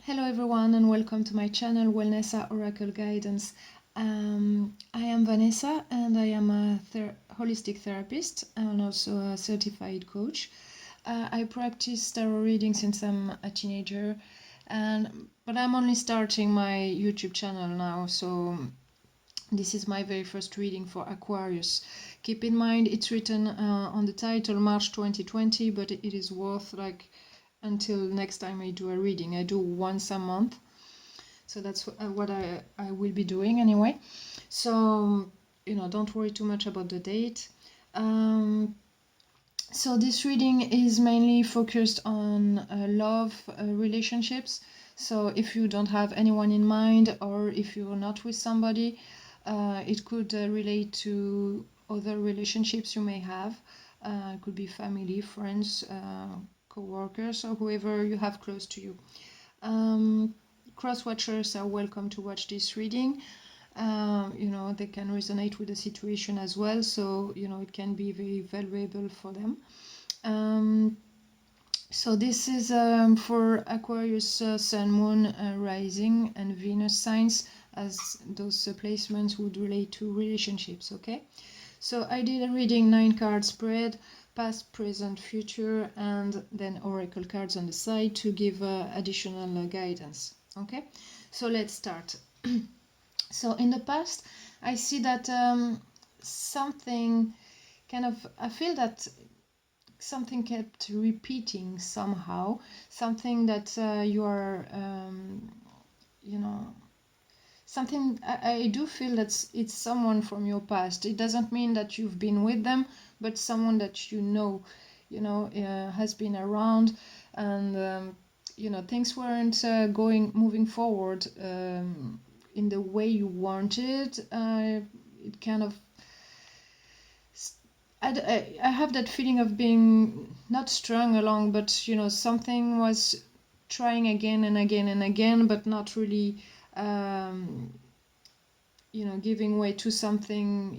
Hello everyone and welcome to my channel Wellnessa Oracle Guidance. I am Vanessa and I am a holistic therapist and also a certified coach. I practice tarot reading since I'm a teenager, but I'm only starting my YouTube channel now, so this is my very first reading for Aquarius. Keep in mind it's written on the title March 2020, but it is worth until next time I do a reading. I do once a month, so that's what I will be doing anyway. So don't worry too much about the date. So this reading is mainly focused on love relationships. So if you don't have anyone in mind, or if you're not with somebody, it could relate to other relationships you may have. It could be family, friends, co-workers, or whoever you have close to you. Cross-watchers are welcome to watch this reading. They can resonate with the situation as well, so it can be very valuable for them. So this is for Aquarius, Sun, Moon, Rising, and Venus signs, as those placements would relate to relationships. Okay, so I did a reading 9-card spread, past, present, future, and then oracle cards on the side to give additional guidance. Okay, so let's start. So in the past, I see that something I feel that something kept repeating somehow, something that you are, something. I do feel that it's someone from your past. It doesn't mean that you've been with them, but someone that has been around, and things weren't moving forward in the way you wanted. It kind of, I have that feeling of being not strung along, but something was trying again and again and again, but not really giving way to something.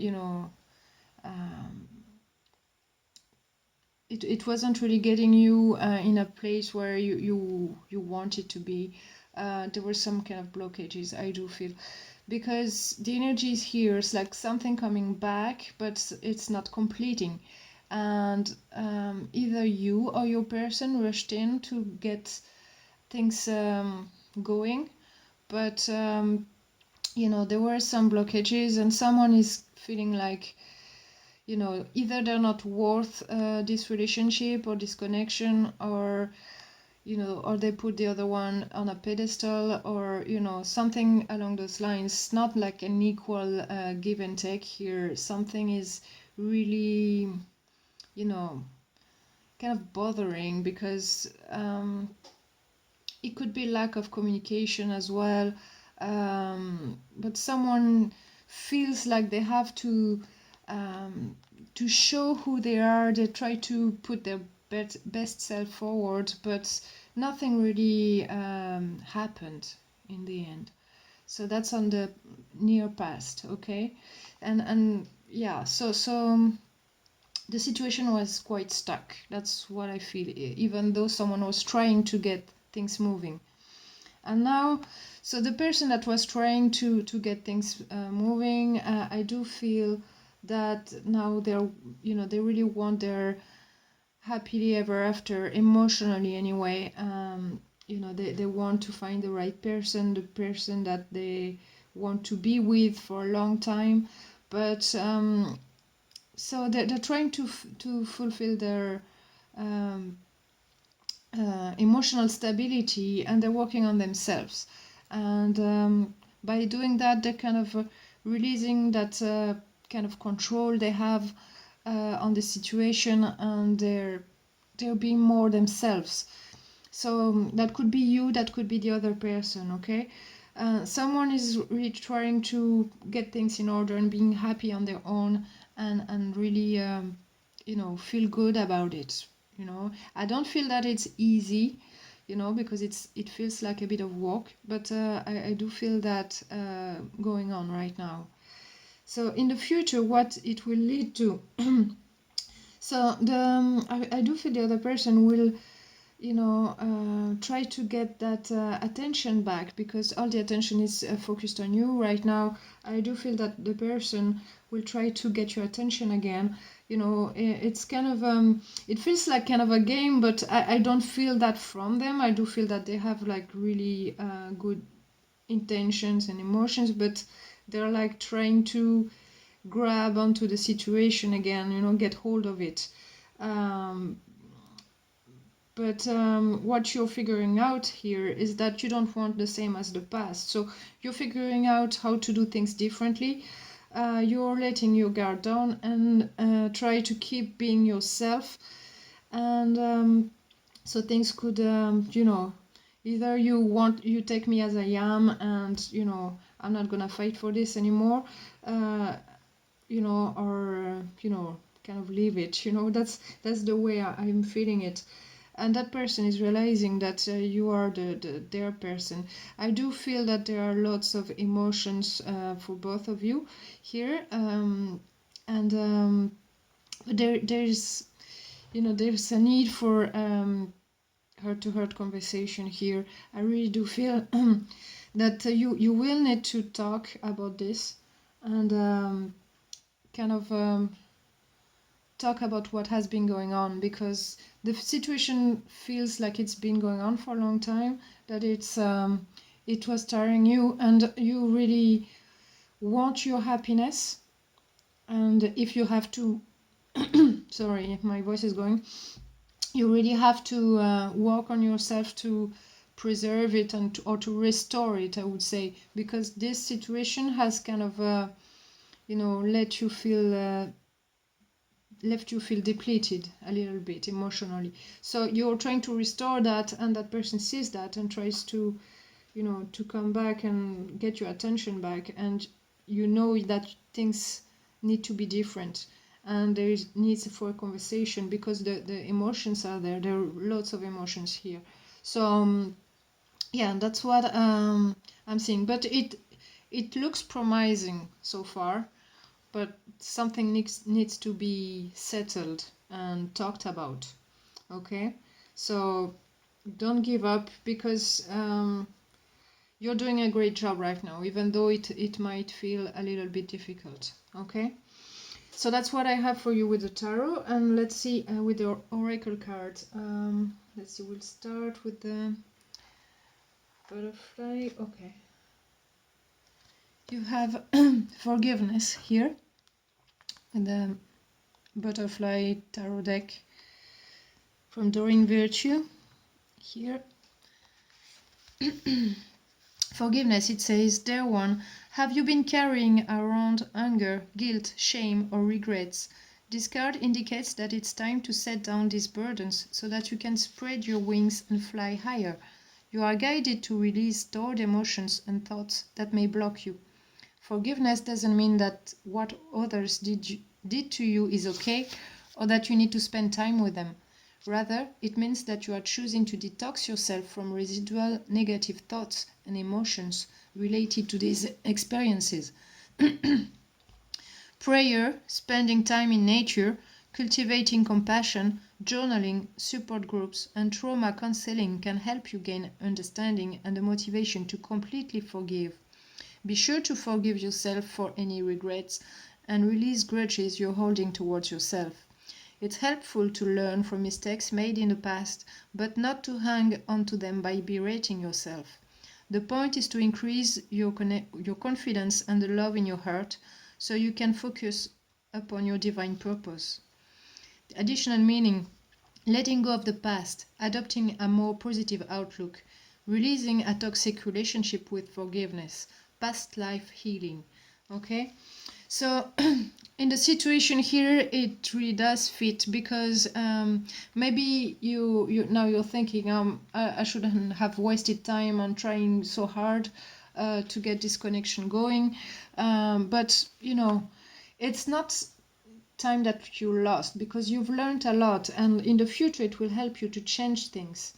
It wasn't really getting you in a place where you wanted to be. There were some kind of blockages, I do feel, because the energy is here. It's like something coming back, but it's not completing. And either you or your person rushed in to get things going, but there were some blockages, and someone is feeling like either they're not worth this relationship or this connection, or or they put the other one on a pedestal, or something along those lines. Not like an equal give and take here. Something is really kind of bothering, because it could be lack of communication as well, but someone feels like they have to show who they are. They try to put their best self forward, but nothing really happened in the end. So that's on the near past. Okay, and yeah, so the situation was quite stuck. That's what I feel, even though someone was trying to get things moving. And now, so the person that was trying to get things moving, I do feel that now they really want their happily ever after, emotionally anyway. They want to find the right person, the person that they want to be with for a long time, but so they're trying to fulfill their emotional stability, and they're working on themselves. And by doing that, they're kind of releasing that kind of control they have on the situation, and they're being more themselves. So that could be you, that could be the other person. Okay, someone is really trying to get things in order and being happy on their own, and really feel good about it. I don't feel that it's easy, because it feels like a bit of work, but I do feel that going on right now. So in the future, what it will lead to. So I do feel the other person will try to get that attention back, because all the attention is focused on you right now. I do feel that the person will try to get your attention again. It's kind of it feels like kind of a game, but I don't feel that from them. I do feel that they have like really good intentions and emotions, but they're like trying to grab onto the situation again, get hold of it. But what you're figuring out here is that you don't want the same as the past. So you're figuring out how to do things differently. You're letting your guard down and try to keep being yourself. And so things could, either you take me as I am, and I'm not gonna fight for this anymore, or kind of leave it. That's the way I'm feeling it. And that person is realizing that you are their person. I do feel that there are lots of emotions for both of you here, and there's a need for heart-to-heart conversation here. I really do feel that you will need to talk about this, and kind of talk about what has been going on, because the situation feels like it's been going on for a long time, that it was tiring you, and you really want your happiness. And if you have to sorry, my voice is going. You really have to work on yourself to preserve it or to restore it, I would say, because this situation has kind of left you feel depleted a little bit emotionally. So you're trying to restore that, and that person sees that and tries to to come back and get your attention back, and that things need to be different, and there is needs for a conversation, because the emotions are there. There are lots of emotions here. So yeah, that's what I'm seeing, but it looks promising so far, but something needs to be settled and talked about. Okay, so don't give up, because you're doing a great job right now, even though it might feel a little bit difficult. Okay, so that's what I have for you with the tarot. And let's see with the oracle cards. Let's see, we'll start with the butterfly. Okay, you have forgiveness here in the butterfly tarot deck from Doreen Virtue here. Forgiveness, it says, Dear one, have you been carrying around anger, guilt, shame, or regrets? This card indicates that it's time to set down these burdens so that you can spread your wings and fly higher. You are guided to release stored emotions and thoughts that may block you. Forgiveness doesn't mean that what others did to you is okay, or that you need to spend time with them. Rather, it means that you are choosing to detox yourself from residual negative thoughts and emotions related to these experiences. Prayer, spending time in nature, cultivating compassion, journaling, support groups, and trauma counseling can help you gain understanding and the motivation to completely forgive. Be sure to forgive yourself for any regrets and release grudges you're holding towards yourself. It's helpful to learn from mistakes made in the past, but not to hang onto them by berating yourself. The point is to increase your confidence and the love in your heart, so you can focus upon your divine purpose. The additional meaning: letting go of the past, adopting a more positive outlook, releasing a toxic relationship with forgiveness, past life healing. Okay? So in the situation here, it really does fit, because maybe now you're thinking, I shouldn't have wasted time on trying so hard to get this connection going, but it's not time that you lost, because you've learned a lot, and in the future it will help you to change things.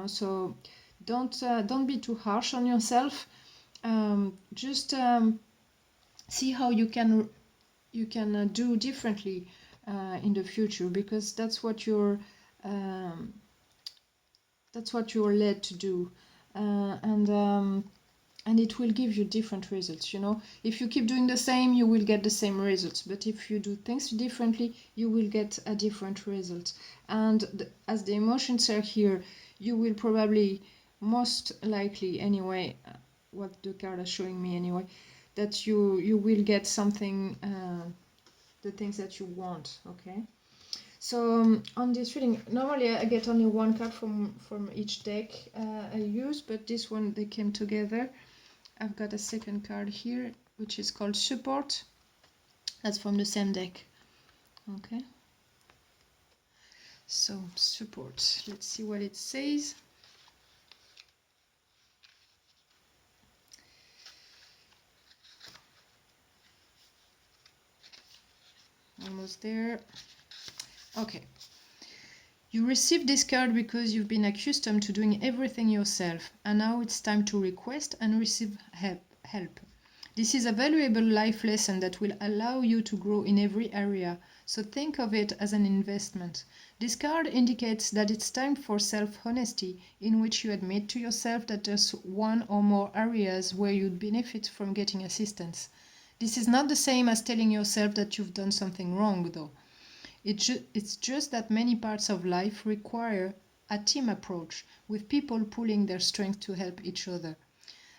So don't be too harsh on yourself. Just see how you can do differently in the future, because that's what you're That's what you're led to do. And it will give you different results, you know. If you keep doing the same, you will get the same results, but if you do things differently, you will get a different result. And as the emotions are here, you will probably, most likely anyway, what the card is showing me anyway, that you will get something, the things that you want. Okay, so on this reading, normally I get only one card from each deck I use, but this one they came together. I've got a second card here, which is called Support. That's from the same deck. Okay. So, Support. Let's see what it says. Almost there. Okay. You received this card because you've been accustomed to doing everything yourself, and now it's time to request and receive help. This is a valuable life lesson that will allow you to grow in every area, so think of it as an investment. This card indicates that it's time for self-honesty, in which you admit to yourself that there's one or more areas where you'd benefit from getting assistance. This is not the same as telling yourself that you've done something wrong, though. It's just that many parts of life require a team approach, with people pooling their strength to help each other.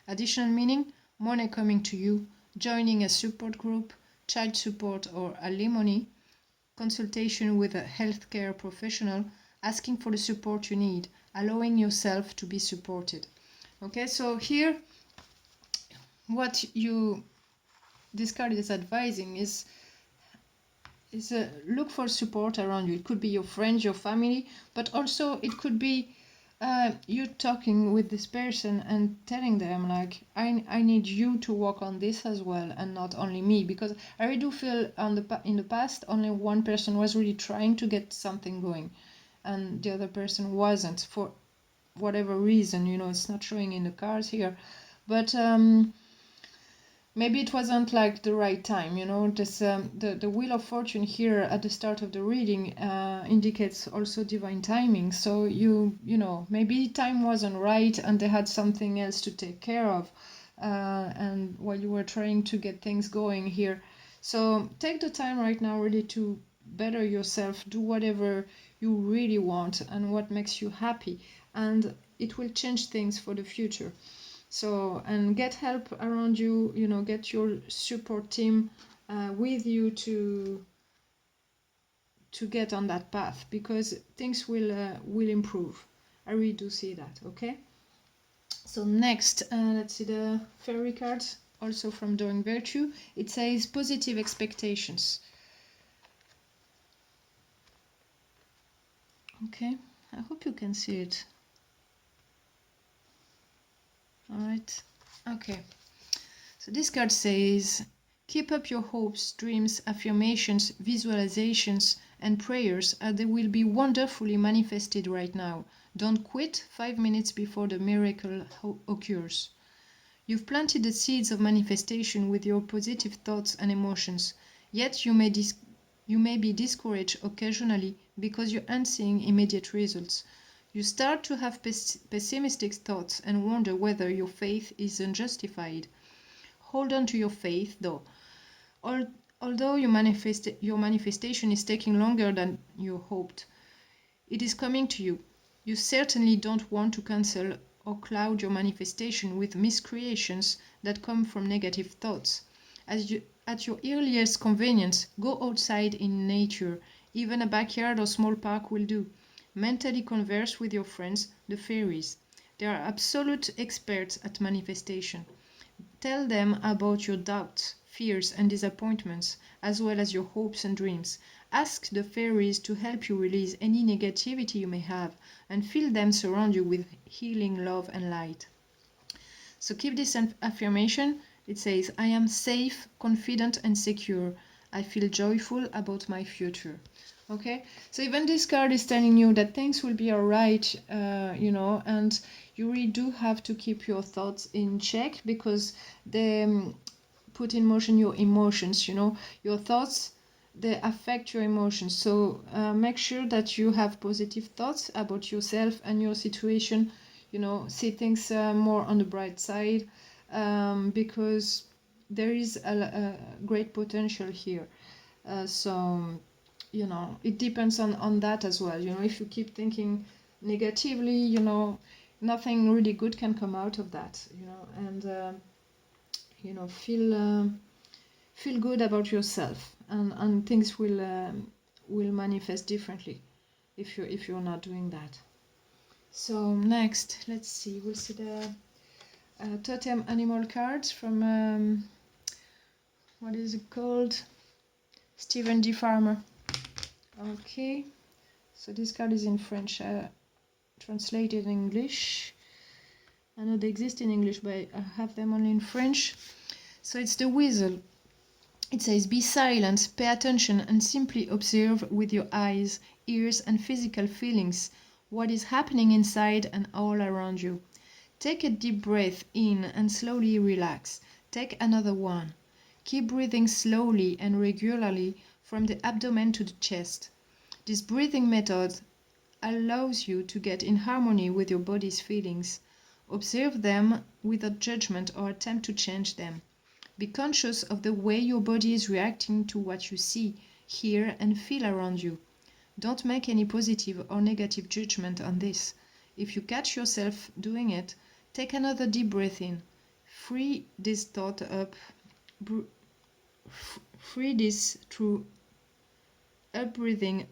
Additional meaning: money coming to you, joining a support group, child support or alimony, consultation with a healthcare professional, asking for the support you need, allowing yourself to be supported. Okay, so here what this card is advising is look for support around you. It could be your friends, your family, but also it could be you talking with this person and telling them like, I need you to work on this as well, and not only me, because I really do feel in the past only one person was really trying to get something going, and the other person wasn't, for whatever reason. You know, it's not showing in the cards here, but maybe it wasn't like the right time, you know. This the Wheel of Fortune here at the start of the reading indicates also divine timing. So you know, maybe time wasn't right and they had something else to take care of, and while you were trying to get things going here. So take the time right now really to better yourself, do whatever you really want and what makes you happy, and it will change things for the future. So, and get help around you, you know, get your support team with you to get on that path, because things will improve. I really do see that. Okay, so next, let's see the fairy cards, also from Doing Virtue. It says positive expectations. Okay, I hope you can see it. All right. Okay. So this card says, keep up your hopes, dreams, affirmations, visualizations, and prayers, as they will be wonderfully manifested right now. Don't quit 5 minutes before the miracle occurs. You've planted the seeds of manifestation with your positive thoughts and emotions, yet you may be discouraged occasionally because you aren't seeing immediate results. You start to have pessimistic thoughts and wonder whether your faith is unjustified. Hold on to your faith, though. Although your manifestation is taking longer than you hoped, it is coming to you. You certainly don't want to cancel or cloud your manifestation with miscreations that come from negative thoughts. At your earliest convenience, go outside in nature. Even a backyard or small park will do. Mentally converse with your friends, the fairies. They are absolute experts at manifestation. Tell them about your doubts, fears, and disappointments, as well as your hopes and dreams. Ask the fairies to help you release any negativity you may have, and feel them surround you with healing love and light. So keep this affirmation. It says, I am safe, confident, and secure. I feel joyful about my future. Okay, so even this card is telling you that things will be alright, you know, and you really do have to keep your thoughts in check, because they put in motion your emotions, you know. Your thoughts they affect your emotions. So make sure that you have positive thoughts about yourself and your situation. You know, see things more on the bright side, because there is a great potential here. So you know, it depends on that as well. You know, if you keep thinking negatively, you know, nothing really good can come out of that. You know, and you know, feel good about yourself, and things will manifest differently if you're not doing that. So next, let's see, we'll see the totem animal cards from what is it called, Stephen D. Farmer. Okay, so this card is in French, translated in English. I know they exist in English, but I have them only in French. So it's the weasel. It says, be silent, pay attention, and simply observe with your eyes, ears, and physical feelings what is happening inside and all around you. Take a deep breath in and slowly relax. Take another one. Keep breathing slowly and regularly from the abdomen to the chest. This breathing method allows you to get in harmony with your body's feelings. Observe them without judgment or attempt to change them. Be conscious of the way your body is reacting to what you see, hear, and feel around you. Don't make any positive or negative judgment on this. If you catch yourself doing it, take another deep breath in. Free this thought up. Free this through up breathing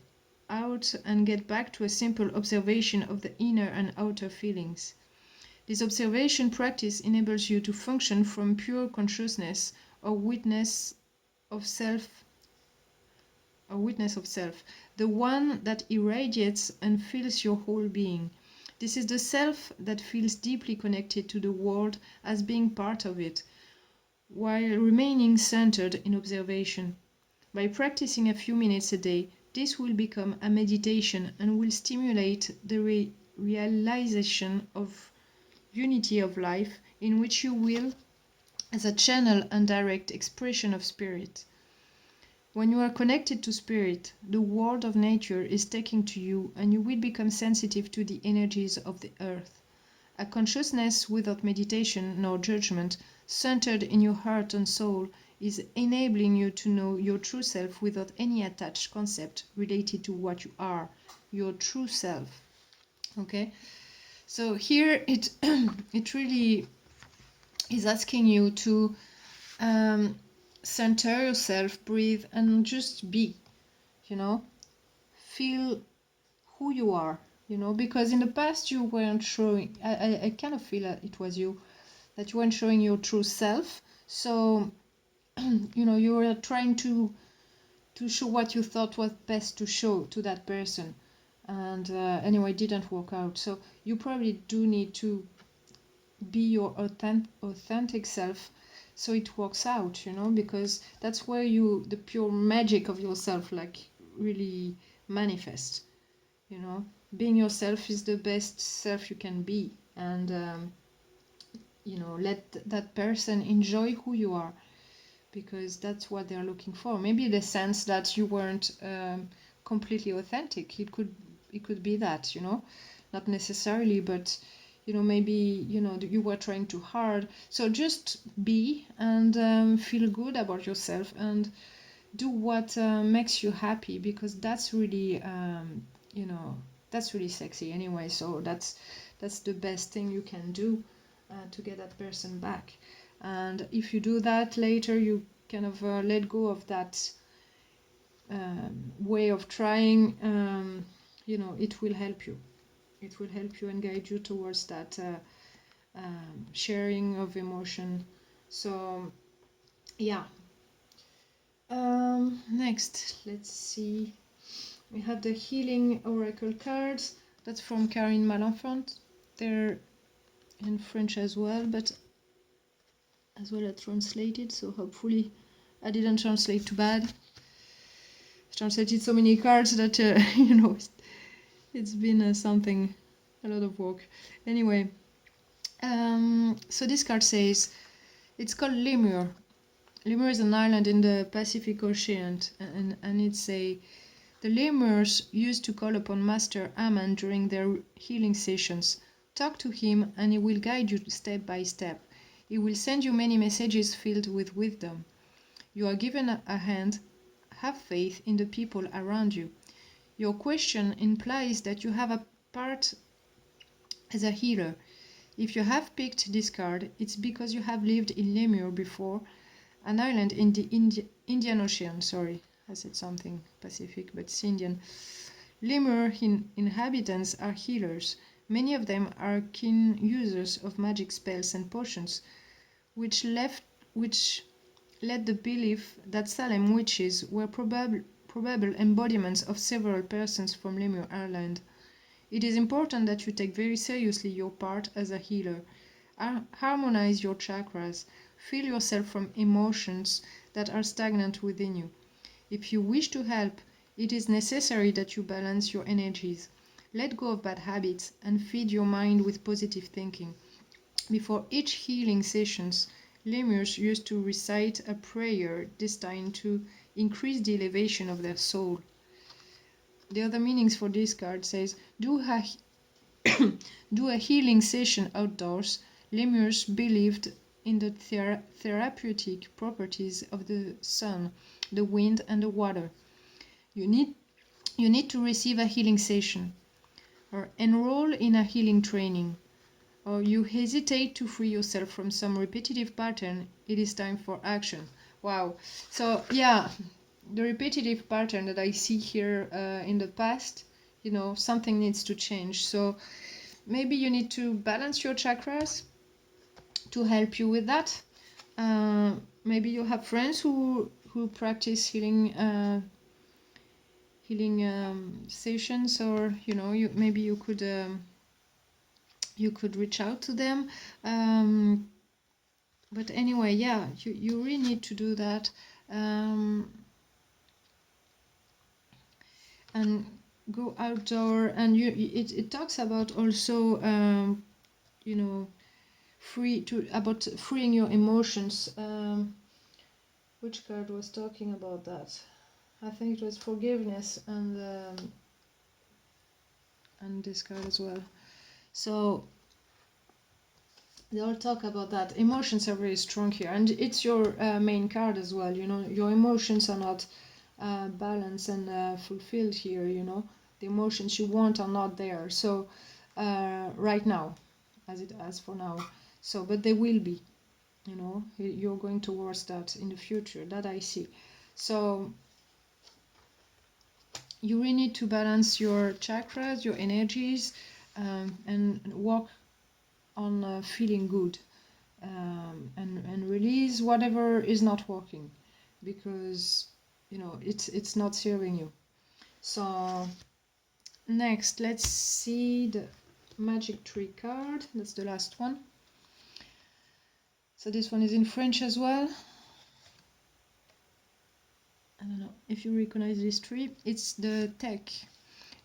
out and get back to a simple observation of the inner and outer feelings. This observation practice enables you to function from pure consciousness or witness of self, the one that irradiates and fills your whole being. This is the self that feels deeply connected to the world as being part of it, while remaining centered in observation. By practicing a few minutes a day, this will become a meditation and will stimulate the realization of unity of life, in which you will as a channel and direct expression of spirit. When you are connected to spirit, the world of nature is taking to you, and you will become sensitive to the energies of the earth. A consciousness without meditation nor judgment, centered in your heart and soul, is enabling you to know your true self without any attached concept related to what you are, your true self. Okay? So here it it really is asking you to center yourself, breathe, and just be, you know, feel who you are, you know, because in the past you weren't showing, I kind of feel that it was you, that you weren't showing your true self. So, you know, you were trying to show what you thought was best to show to that person. And anyway, it didn't work out. So you probably do need to be your authentic self so it works out, you know, because that's where the pure magic of yourself like really manifests, you know. Being yourself is the best self you can be, and you know, let that person enjoy who you are, because that's what they're looking for. Maybe the sense that you weren't completely authentic, it could be that, you know, not necessarily, but you know, maybe, you know, you were trying too hard. So just be, and feel good about yourself, and do what makes you happy, because that's really you know, that's really sexy anyway. So that's the best thing you can do to get that person back. And if you do that later, you kind of let go of that way of trying, you know, it will help you. It will help you and guide you towards that sharing of emotion. So, yeah. Next, let's see. We have the Healing Oracle cards. That's from Karine Malenfant. They're in French as well, but as well as translated, so hopefully I didn't translate too bad. I translated so many cards that, you know, it's been something, a lot of work. Anyway, so this card says, it's called Lemur. Lemur is an island in the Pacific Ocean, and the lemurs used to call upon Master Aman during their healing sessions. Talk to him and he will guide you step by step. He will send you many messages filled with wisdom. You are given a hand. Have faith in the people around you. Your question implies that you have a part as a healer. If you have picked this card, it's because you have lived in Lemur before, an island in the Indian Ocean. Sorry, I said something Pacific, but it's Indian. Lemur inhabitants are healers. Many of them are keen users of magic spells and potions, which led the belief that Salem witches were probable embodiments of several persons from Lemur Island. It is important that you take very seriously your part as a healer. Harmonize your chakras. Feel yourself from emotions that are stagnant within you. If you wish to help, it is necessary that you balance your energies. Let go of bad habits and feed your mind with positive thinking. Before each healing sessions, lemurs used to recite a prayer destined to increase the elevation of their soul. The other meanings for this card says, do a healing session outdoors. Lemurs believed in the therapeutic properties of the sun, the wind, and the water. You need to receive a healing session, or enroll in a healing training, or you hesitate to free yourself from some repetitive pattern. It is time for action. Wow. So yeah, the repetitive pattern that I see here in the past, something needs to change. So maybe you need to balance your chakras to help you with that. Maybe you have friends who practice healing sessions, or maybe you could reach out to them. But anyway, yeah, you really need to do that. And go outdoor, and it talks about also about freeing your emotions. Which card was talking about that? I think it was forgiveness, and this card as well. So they all talk about that. Emotions are very strong here, and it's your main card as well. Your emotions are not balanced and fulfilled here. The emotions you want are not there. So right now, as for now. So, but they will be. You're going towards that in the future. That I see. So you really need to balance your chakras, your energies, and work on feeling good, and release whatever is not working, because it's not serving you. So next, let's see the magic tree card. That's the last one. So this one is in French as well. I don't know if you recognize this tree. It's the tech.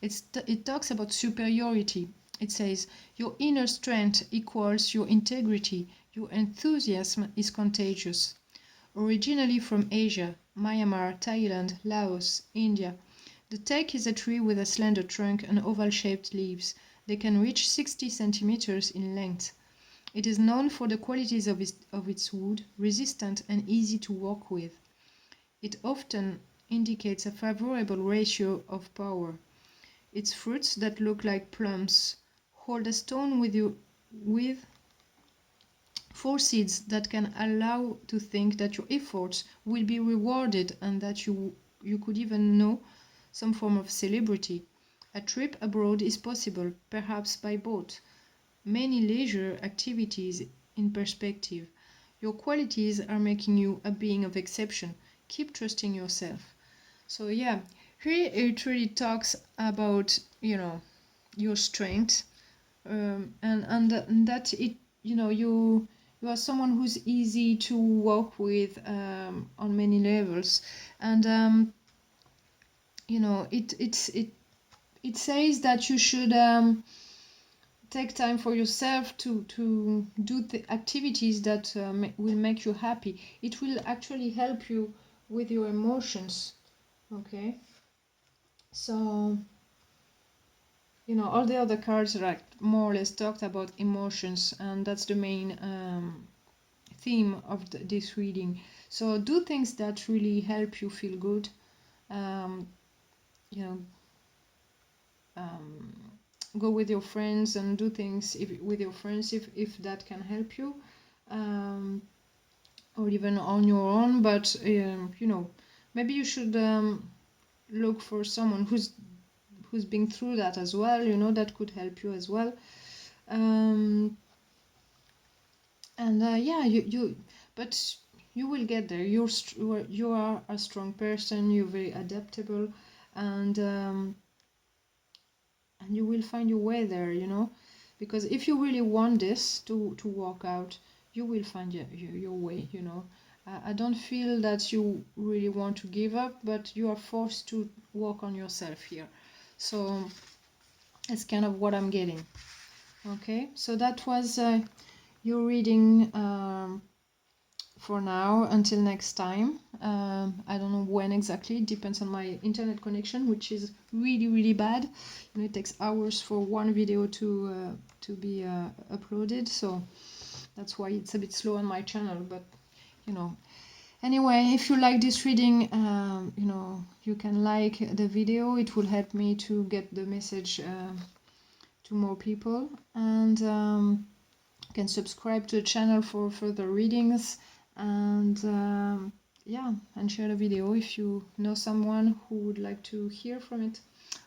It talks about superiority. It says, your inner strength equals your integrity. Your enthusiasm is contagious. Originally from Asia, Myanmar, Thailand, Laos, India, the teak is a tree with a slender trunk and oval-shaped leaves. They can reach 60 centimeters in length. It is known for the qualities of its wood, resistant and easy to work with. It often indicates a favorable ratio of power. Its fruits that look like plums hold a stone with 4 seeds that can allow to think that your efforts will be rewarded, and that you could even know some form of celebrity. A trip abroad is possible, perhaps by boat. Many leisure activities in perspective. Your qualities are making you a being of exception. Keep trusting yourself. So yeah, here it really talks about your strength, and that it you are someone who's easy to work with on many levels, and it says that you should take time for yourself to do the activities that will make you happy. It will actually help you with your emotions. Okay, so all the other cards are like more or less talked about emotions, and that's the main theme of this reading. So do things that really help you feel good. um, you know um, Go with your friends and do things with your friends if that can help you, um, or even on your own. But maybe you should look for someone who's been through that as well. That could help you as well. um, and yeah, but you will get there. You are a strong person. You're very adaptable, and you will find your way there. Because if you really want this to work out, you will find your way. I don't feel that you really want to give up, but you are forced to work on yourself here. So it's kind of what I'm getting. Okay, so that was your reading for now. Until next time. I don't know when exactly. It depends on my internet connection, which is really, really bad. It takes hours for one video to be uploaded, so that's why it's a bit slow on my channel. But anyway, if you like this reading, you can like the video. It will help me to get the message to more people, and you can subscribe to the channel for further readings, and yeah, and share the video if you know someone who would like to hear from it.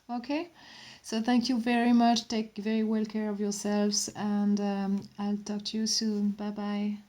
Okay, so thank you very much. Take very well care of yourselves, and I'll talk to you soon. Bye bye.